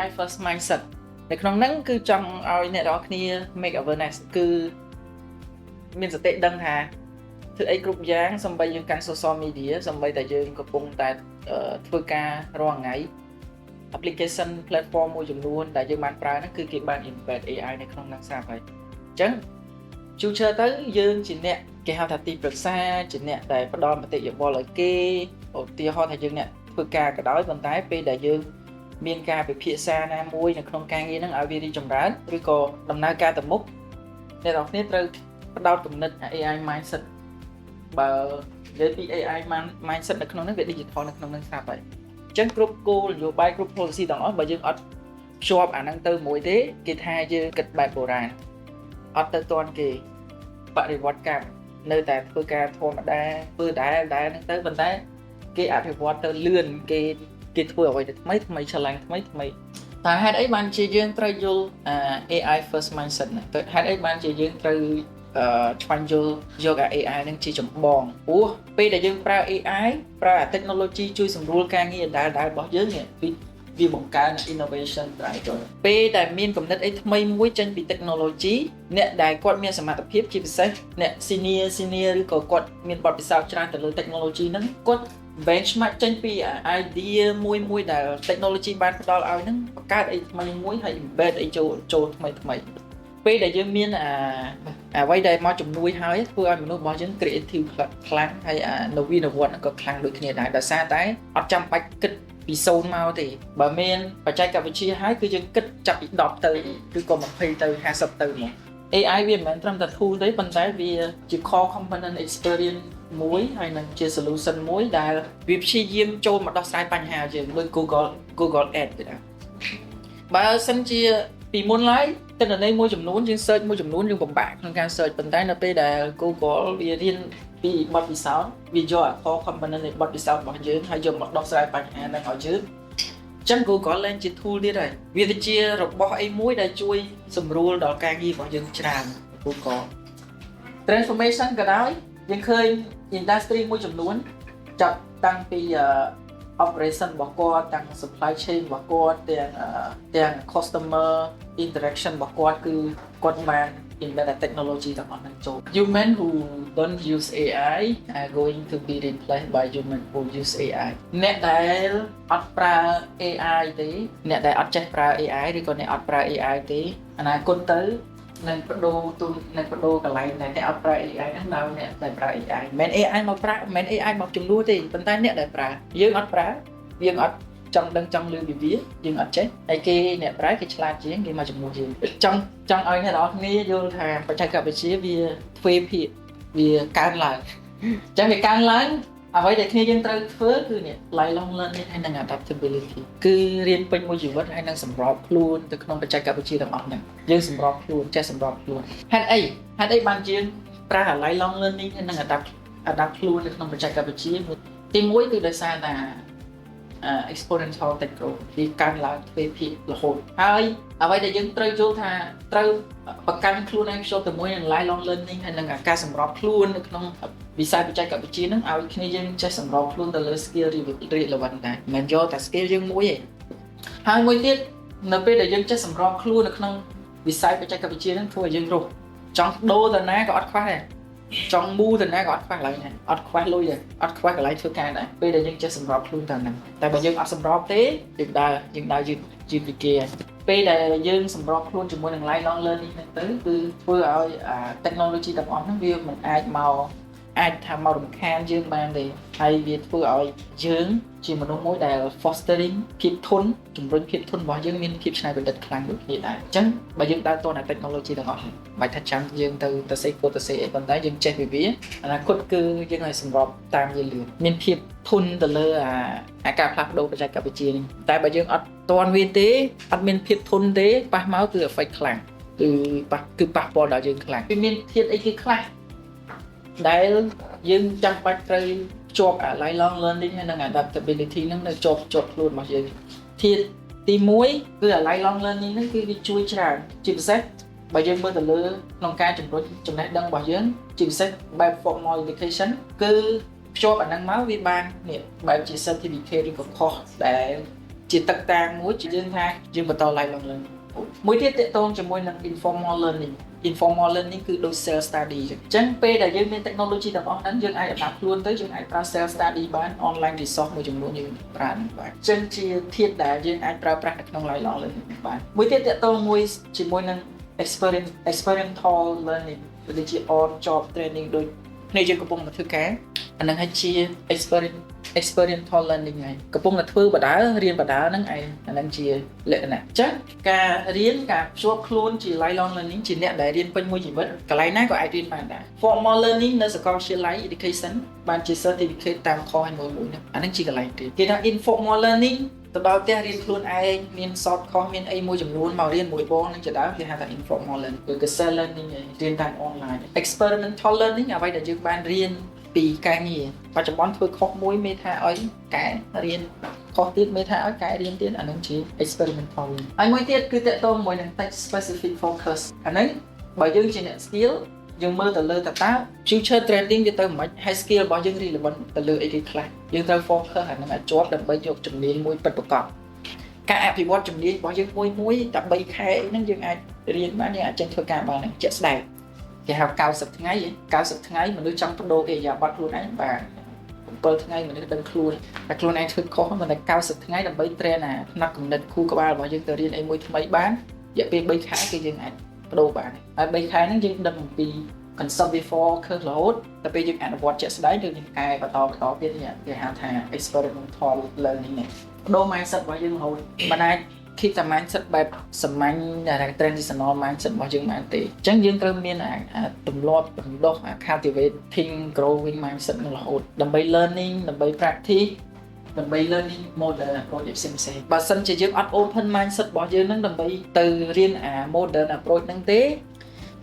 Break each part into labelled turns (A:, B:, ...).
A: AI first mindset ในក្នុងហ្នឹងគឺចង់ឲ្យអ្នកនរគ្នា make awareness គឺមានសតិដឹងថាធ្វើអីគ្រប់យ៉ាងសម្បីយើងកាន់ social media សម្បីតែយើងកំពុងតែធ្វើការរាល់ថ្ងៃ application platform មួយចំនួនដែលយើងបានប្រើហ្នឹងគឺគេបាន embed AI នៅក្នុងហ្នឹងស្រាប់ហើយអញ្ចឹងជួនទៅយើងជាអ្នកគេហៅថាទីប្រឹក្សាជាអ្នកដែលផ្ដល់មតិយោបល់ឲ្យគេឧទាហរណ៍ថាយើងអ្នកធ្វើការក៏ដោយប៉ុន្តែពេលដែលយើងមានការពិភាក្សាណាមួយនៅក្នុងការងារហ្នឹងឲ្យវារីកចម្រើនឬក៏ដំណើរការទៅមុខអ្នកនរគ្នាត្រូវផ្ដោតគំនិត AI mindset បើនិយាយពី AI mindset នៅក្នុងហ្នឹងវា digital នៅក្នុងហ្នឹងស្រាប់ហើយអញ្ចឹងគ្រប់គោលនយោបាយគ្រប់ policy ទាំងអស់បើយើងអត់ភ្ជាប់អាហ្នឹងទៅមួយទេគេថាយើងគិតបែបបុរាណអត់ទៅទាន់គេបរិវត្តកម្មនៅតែធ្វើការធម្មតាធ្វើដែលហ្នឹងទៅប៉ុន្តែគេអភិវឌ្ឍទៅលឿនគេធ្វើអ្វីទៅថ្មីឆ្លាញ់ថ្មីតើហេតុអីបានជាយើងត្រូវយល់ AI first mindset ហ្នឹងទៅហេតុអីបានជាយើងត្រូវឆ្វេងយក AI ហ្នឹងជាចម្បងព្រោះពេលដែលយើងប្រើ AI ប្រើ technology ជួយសម្រួលការងារដែលរបស់យើងនេះវាបង្កើន innovation ដែរចូលពេលដែលមានគំនិតអីថ្មីមួយចេញពី technology អ្នកដែលគាត់មានសមត្ថភាពជាពិសេសអ្នក senior ឬក៏គាត់មានបទពិសោធន៍ច្រើនទៅលើ technology ហ្នឹងគាត់ benchmark ចេញពី idea មួយដែល technology បានផ្ដល់ឲ្យហ្នឹងបង្កើតអីថ្មីមួយហើយ embed អីចូលថ្មីពេលដែលយើងមានអ្វីដែលមកជំនួយហើយធ្វើឲ្យមនុស្សរបស់យើង creative ខ្លាំងហើយនវានុវត្តន៍ក៏ខ្លាំងដូចគ្នាដែរដោយសារតែអត់ចាំបាច់គិតពី0មកទេបើមានបច្ចេកវិទ្យាហើយគឺយើងគិតចាប់ពី10ទៅឬក៏20ទៅ50ទៅមក AI វាមិនមែនត្រឹមតែ tool ទេប៉ុន្តែវាជា core component experience មួយហើយនឹងជា solution មួយដែលវាព្យាយាមចូលមកដោះស្រាយបញ្ហាយើងដូច Google Ads ទេដែរបើសិនជាពីមុនឡើយទិន្នន័យមួយចំនួនយើង search មួយចំនួនយើងពិបាកក្នុងការ search ប៉ុន្តែនៅពេលដែល Google វារៀនពីបទពិសោធន៍វាយក core component នៃបទពិសោធន៍របស់យើងហើយយកមកដោះស្រាយបញ្ហាហ្នឹងឲ្យយើងចឹង Google ឡើងជា tool ទៀតហើយវាទៅជារបស់អីមួយដែលជួយសម្រួលដល់ការងាររបស់យើងច្រើន Google transformation ក៏ដោយយើងឃើញ industry មួយចំនួនចាប់តាំងពី operation របស់គាត់ទាំង supply chain របស់គាត់ទាំង customer interaction របស់គាត់គឺគាត់បាន embed technology ទាំងអស់ហ្នឹងចូល Human who don't use AI are going to be replaced by human who use AI អ្នកដែលអត់ប្រើ AI ទេអ្នកដែលអត់ចេះប្រើ AI ឬក៏អ្នកអត់ប្រើ AI ទេអនាគតទៅនឹងបដូរកន្លែងដែលអ្នកអត់ប្រើ AI ហ្នឹងដល់អ្នកដែលប្រើ AI មិន AI មកប្រើមិន AI មកជំនួសទេប៉ុន្តែអ្នកដែលប្រើយើងអត់ប្រើយើងអត់ចង់ដឹងចង់លឺពីវាយើងអត់ចេះហើយគេអ្នកប្រើគេឆ្លាតជាងគេមកជំនួសយើងចង់ឲ្យអ្នកនរគ្នាយល់ថាបច្ចេកវិទ្យាវាទ្វេភាគវាកើនឡើងអញ្ចឹងវាកើនឡើងអ្វីដែលគ្នាយើងត្រូវធ្វើគឺនេះ lifelong learning ហើយនិង adaptability គឺរៀនពេញមួយជីវិតហើយនឹងសម្របខ្លួនទៅក្នុងបច្ចេកវិទ្យាទាំងអស់ហ្នឹងយើងសម្របខ្លួនចេះសម្របខ្លួនហេតុអីបានយើងប្រើ lifelong learning ហើយនិង adapt ខ្លួននៅក្នុងបច្ចេកវិទ្យាទី1គឺដោយសារតែexponential tech growth វាកើនឡើងទ្វេភាគរហូតហើយអ្វីដែលយើងត្រូវយល់ថាត្រូវប្រកាន់ខ្លួនឯងចូលទៅមួយនឹង lifelong learning ហើយនឹងការសម្របខ្លួននៅក្នុងវិស័យបច្ចេកវិទ្យាហ្នឹងឲ្យគ្នាយើងចេះសម្របខ្លួនទៅលើ skill relevant ដែរមិនយកតែ skill យើងមួយទេហើយមួយទៀតនៅពេលដែលយើងចេះសម្របខ្លួននៅក្នុងវិស័យបច្ចេកវិទ្យាហ្នឹងធ្វើឲ្យយើងរស់ចង់ដូរទៅណាក៏អត់ខ្វះដែរចង់មូទៅណាក៏អត់ខ្វះឡើយណាអត់ខ្វះលុយទេអត់ខ្វះកន្លែងធ្វើការដែរពេលដែលយើងចេះសម្របខ្លួនទៅហ្នឹងតែបើយើងអត់សម្របទេយើងដើរយឺតពីគេពេលដែលយើងសម្របខ្លួនជាមួយនឹង lifelong learning ហ្នឹងទៅគឺធ្វើឲ្យ technology ទាំងអស់ហ្នឹងវាមិនអាចថាមករំខានយើងបានទេហើយវាធ្វើឲ្យយើងជាមនុស្សមួយដែល fostering ភាពធន់ជំរុញភាពធន់របស់យើងមានភាពច្នៃប្រឌិតខ្លាំងដូចគ្នាដែរអញ្ចឹងបើយើងដើរទាន់ technology ទាំងអស់មិនថាចាំយើងទៅសេកូទៅសេអីប៉ុន្តែយើងចេះពីវាអនាគតគឺយើងឲ្យសម្របតាមវាលឿនមានភាពធន់ទៅលើការផ្លាស់ប្ដូរបច្ចេកវិទ្យានេះតែបើយើងអត់ទាន់វាទេអត់មានភាពធន់ទេប៉ះមកគឺ effect ខ្លាំងគឺប៉ះពាល់ដល់យើងខ្លាំងវាមានធាតុអីគឺខ្លះដែលយើងចាំបាច់ត្រូវភ្ជាប់ lifelong learning ហើយនិង adaptability ហ្នឹងនៅជាប់ខ្លួនរបស់យើងធាតុទី1គឺ lifelong learning ហ្នឹងគឺវាជួយច្រើនជាពិសេសបើយើងមើលទៅលើក្នុងការជំរុញចំណេះដឹងរបស់យើងជាពិសេសបែប formal education គឺភ្ជាប់អាហ្នឹងមកវាបាននេះបែបជា certificate ឬក៏ course ដែល ជាទឹកតាំងមួយជាយើងថាយើងបន្ត lifelong learning មួយទៀតតកតងជាមួយនឹង informal learning គឺដូច self study អញ្ចឹងពេលដែលយើងមាន technology ទាំងអស់ហ្នឹងយើងអាច adapt ខ្លួនទៅយើងអាចប្រើ self study បាន online resource មួយចំនួនយើងប្រើបានអញ្ចឹងជាធាតុដែលយើងអាចប្រើប្រាស់នៅក្នុង lifelong learning បានមួយទៀតតកតងមួយជាមួយនឹង experiential learning ដូចជា on job training ដូចគ្នាយើងកំពុងតែធ្វើការអាហ្នឹងហើយជា experiential learning ហើយកំពុងតែធ្វើបដារៀនបដាហ្នឹងឯងអាហ្នឹងជាលក្ខណៈអញ្ចឹងការរៀនការភ្ជាប់ខ្លួនជា lifelong learning ជាអ្នកដែលរៀនពេញមួយជីវិតកន្លែងណាក៏អាចរៀនបានដែរ formal learning នៅសាកលវិទ្យាល័យ education បានជា certificate តាម course មួយហ្នឹងអាហ្នឹងជាកន្លែងទៀតគេថា informal learning ទៅដល់ផ្ទះរៀនខ្លួនឯងមាន short course មានអីមួយចំនួនមករៀនមួយបងនឹងជាដើមគេហៅថា informal learning គឺ self learning រៀនតាម online experimental learning អ្វីដែលយើងបានរៀនពីការងារបច្ចុប្បន្នធ្វើខុសមួយមេថាឲ្យកែរៀនខុសទៀតមេថាឲ្យកែរៀនទៀតអានឹងជា experimental ហើយមួយទៀតគឺតកតងមួយនឹង text specific focus អាហ្នឹងបើយើងជាអ្នក skill យើងមើលទៅលើតើ future trending វាទៅមិន high skill របស់យើង relevant ទៅលើអីគេខ្លះយើងត្រូវ focus អាហ្នឹងឲ្យជាប់ដើម្បីយកជំនាញមួយពិតប្រាកដការអភិវឌ្ឍជំនាញរបស់យើងមួយតែ3ខែហ្នឹងយើងអាចរៀនបានយើងអាចចេញធ្វើការបានជាក់ស្ដែងគេហៅ90ថ្ងៃមនុស្សចង់បដូរឥរិយាបថខ្លួនឯងបាន7ថ្ងៃមនុស្សដឹងខ្លួនតែខ្លួនឯងធ្វើខុសមិនតែ90ថ្ងៃដើម្បី train អាផ្នែកគំនិតគូក្បាលរបស់យើងទៅរៀនអីមួយថ្មីបានរយៈពេល3ខែគឺយើងអាចបដូរបានហើយ3ខែហ្នឹងយើងដឹងអំពី concept before ឃើញរហូតតែពេលយើងអនុវត្តជាក់ស្ដែងយើងកែបន្តទៀតគេហៅថា experimental learning នេះបដូរ mindset របស់យើងរហូតមិនអាចkeep the mindset បែបសាមញ្ញដែល traditional mindset របស់យើងបានទេអញ្ចឹងយើងត្រូវមានទម្លាប់បណ្ដុះ cultivating growing mindset នឹងរហូតដើម្បី learning ដើម្បី practice ដើម្បី learning modern approach ផ្សេងៗបើសិនជាយើងអត់ open mindset របស់យើងនឹងដើម្បីទៅរៀនmodern approach ហ្នឹងទេ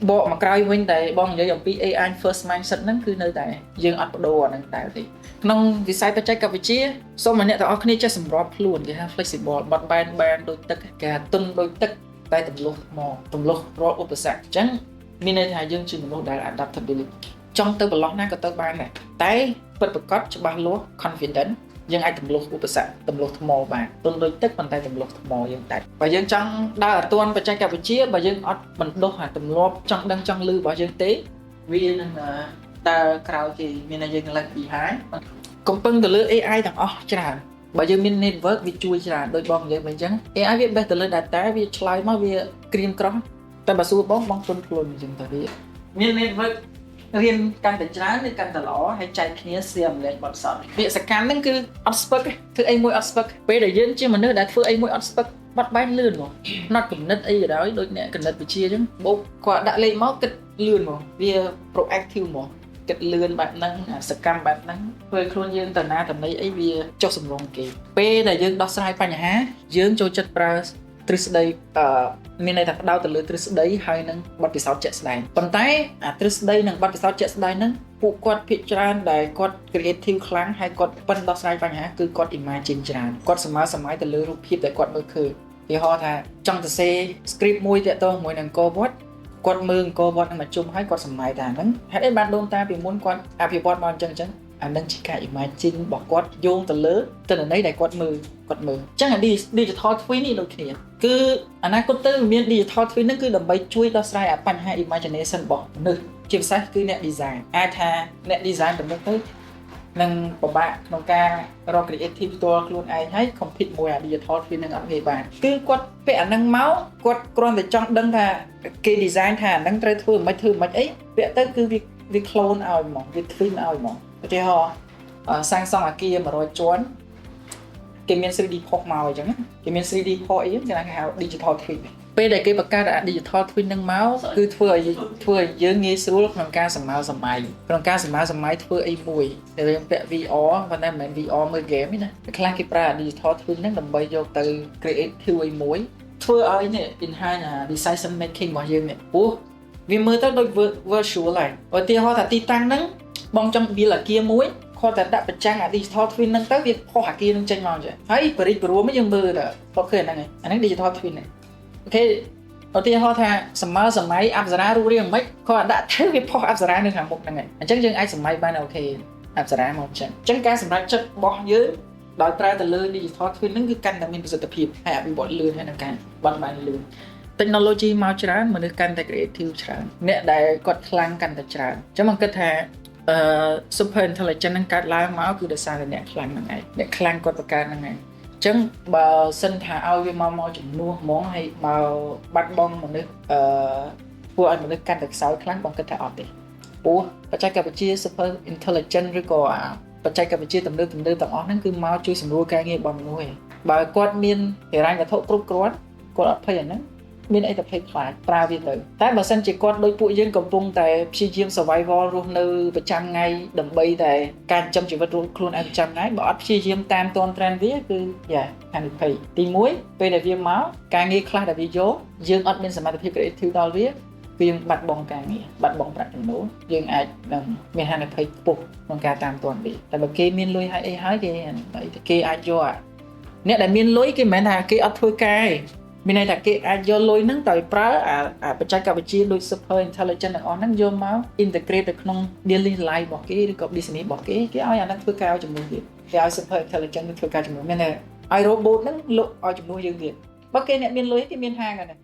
A: បកមកក្រោយវិញតែបងនិយាយអំពី AI first mindset ហ្នឹងគឺនៅតែយើងអត់បដូរអាហ្នឹងតែទេក្នុងវិស័យបច្ចេកវិទ្យាសូមអ្នកទាំងអស់គ្នាចេះសម្របខ្លួនគេហៅ flexible បត់បែនបានដូចទឹកគេទុនដូចទឹកតែទម្លុះមកទម្លុះរាល់ឧបសគ្គអញ្ចឹងមានន័យថាយើងជាមនុស្សដែល adaptability ចង់ទៅប្រឡោះណាក៏ទៅបានដែរតែពិតប្រាកដច្បាស់លាស់ confident យើងអាចទម្លុះឧបសគ្គទម្លុះថ្មបានទុនដូចទឹកប៉ុន្តែទម្លុះថ្មយើងតែបើយើងចង់ដើរអត់ទាន់បច្ចេកវិទ្យាបើយើងអត់បណ្ដុះទម្លាប់ចង់ដឹងចង់លឺរបស់យើងទេវានឹងដើរក្រោយគេមានតែយើង lag behind កំពុងទៅលើ AI ទាំងអស់ច្រើនបើយើងមាន network វាជួយច្រើនដូចបងនិយាយវិញអញ្ចឹង AI វា base ទៅលើ data វាឆ្លើយមកវាក្រៀមក្រោះតែបើសួរបងទុនខ្លួនអញ្ចឹងទៅវាមាន network រៀនកាន់តែច្រើនវាកាន់តែល្អហើយចែកគ្នា share ម្លែកបទសោតពាក្យសកម្មហ្នឹងគឺអត់ស្ពឹកធ្វើអីមួយអត់ស្ពឹកពេលដែលយើងជាមនុស្សដែលធ្វើអីមួយអត់ស្ពឹកបាត់បែនលឿនមកផ្នត់គំនិតអីក៏ដោយដូចអ្នកគណិតវិទ្យាអញ្ចឹងបូកគាត់ដាក់លេខមកគិតលឿនមកវា proactive មកគិតលឿនបែបហ្នឹងសកម្មបែបហ្នឹងធ្វើខ្លួនយើងទៅណាតំណីអីវាចុះសម្រងគេពេលដែលយើងដោះស្រាយបញ្ហាយើងចូលចិត្តប្រើទ្រឹស្ដីមានន័យថាផ្ដោតទៅលើទ្រឹស្ដីហើយនឹងបទពិសោធន៍ជាក់ស្ដែងប៉ុន្តែអាទ្រឹស្ដីនិងបទពិសោធន៍ជាក់ស្ដែងហ្នឹងពួកគាត់ភាគច្រើនដែលគាត់ creative ខ្លាំងហើយគាត់ប៉ិនដោះស្រាយបញ្ហាគឺគាត់ imagine ច្រើនគាត់សម័យទៅលើរូបភាពដែលគាត់មើលឃើញឧទាហរណ៍ថាចង់ទៅសេ script មួយតាក់ទងជាមួយនឹងអង្គរវត្តគាត់មើលអង្គរវត្តនឹងមកជុំហើយគាត់សម័យថាហ្នឹងហេតុអីបានដូនតាពីមុនគាត់អភិវឌ្ឍមកអញ្ចឹងអានឹងជាការ imagine របស់គាត់យោងទៅលើទិន្នន័យដែលគាត់មើលអញ្ចឹងអា digital twin នេះដូចគ្នាគឺអនាគតទៅមាន digital twin ហ្នឹងគឺដើម្បីជួយដោះស្រាយបញ្ហា imagination របស់មនុស្សជាពិសេសគឺអ្នក design អាចថាអ្នក design ទៅមុខទៅនឹងពិបាកក្នុងការរក creative ផ្ទាល់ខ្លួនឯងហើយ compete មួយអា digital twin នឹងអត់ងាយបានគឺគាត់ពាក់អាហ្នឹងមកគាត់គ្រាន់តែចង់ដឹងថាគេ design ថាអាហ្នឹងត្រូវធ្វើមិនអីពាក់ទៅគឺវា clone ឲ្យហ្មងវា twin ឲ្យហ្មងឧទាហរណ៍សាងសង់អគារ100ជាន់គេមាន 3D ផុសមកអញ្ចឹងគេមាន 3D ផុសអីគេហៅ digital twin ពេលដែលគេបង្កើត digital twin ហ្នឹងមកគឺធ្វើឲ្យយើងងាយស្រួលក្នុងការសម្មើសម័យធ្វើអីមួយដែលយើងពាក់ VR ប៉ុន្តែមិនមែន VR មើល game ទេណាខ្លះគេប្រើ digital twin ហ្នឹងដើម្បីយកទៅ create អីមួយធ្វើឲ្យនេះ enhance decision making របស់យើងនេះពោះវាមើលទៅដូច virtual ហើយឧទាហរណ៍ថាទីតាំងហ្នឹងបងចង់ build អគារមួយគាត់តែដាក់ប្រចាំង digital twin ហ្នឹងទៅវាផុសអគារហ្នឹងចេញមកអញ្ចឹងហើយបរិយាព្រមយើងមើលទៅគាត់ឃើញហ្នឹងហើយអាហ្នឹង digital twin ហ្នឹងអូខេឧទាហរណ៍ថាសម័យអប្សរារូបរាងមិនគាត់ដាក់ទៅវាផុសអប្សរានៅខាងមុខហ្នឹងហើយអញ្ចឹងយើងអាចសម័យបានអូខេអប្សរាមកអញ្ចឹងការសម្រេចចិត្តរបស់យើង ដោយប្រើទៅលើ digital twin ហ្នឹងគឺកាន់តែមានប្រសិទ្ធភាពហើយអភិវឌ្ឍលឿនហើយនឹងការបាត់បានលឿន technology មកច្រើនមនុស្សកាន់តែ creative ច្រើនអ្នកដែលគាត់ខ្លាំងកាន់តែច្រើនអញ្ចឹងមកគិតថាsuper intelligent ហ្នឹងកើតឡើងមកគឺដោយសារតែអ្នកខ្លាំងហ្នឹងឯងអ្នកខ្លាំងគាត់បង្កើតហ្នឹងឯងអញ្ចឹងបើសិនថាឲ្យវាមកជំនួសហ្មងហើយមកបាត់បង់មនុស្សធ្វើឲ្យមនុស្សកាន់តែខ្សោយខ្លាំងបងគិតថាអត់ទេព្រោះបច្ចេកវិទ្យា super intelligent ឬក៏បច្ចេកវិទ្យាទំនើបទាំងអស់ហ្នឹងគឺមកជួយសម្រួលការងាររបស់មនុស្សឯងបើគាត់មានហិរញ្ញវត្ថុគ្រប់គ្រាន់គាត់អត់ភ័យអាហ្នឹងមានអីទៅភ័យខ្លាចប្រើវាទៅតែបើសិនជាគាត់ដូចពួកយើងកំពុងតែព្យាយាម survival រស់នៅប្រចាំថ្ងៃដើម្បីតែការចិញ្ចឹមជីវិតខ្លួនឯងប្រចាំថ្ងៃបើអត់ព្យាយាមតាមទាន់ trend វាគឺហានិភ័យទី1ពេលដែលវាមកការងារខ្លះដែលវាយកយើងអត់មានសមត្ថភាព creative ដល់វាយើងបាត់បង់ការងារបាត់បង់ប្រាក់ចំណូលយើងអាចនឹងមានហានិភ័យខ្ពស់ក្នុងការតាមទាន់វាតែបើគេមានលុយហើយអីហើយគេអាចយកអ្នកដែលមានលុយគេមិនមែនថាគេអត់ធ្វើការទេមានន័យថាគេអាចយកលុយហ្នឹងទៅប្រើបច្ចេកវិទ្យាដូច super intelligent ទាំងអស់ហ្នឹងយកមក integrate ទៅក្នុង daily life របស់គេឬក៏ business របស់គេឲ្យអាហ្នឹងធ្វើការជំនួសទៀតគេឲ្យ super intelligent ធ្វើការជំនួសមានតែឲ្យ robot ហ្នឹងលក់ឲ្យជំនួសយើងទៀតបើគេអ្នកមានលុយគេមានហាងហ្នឹង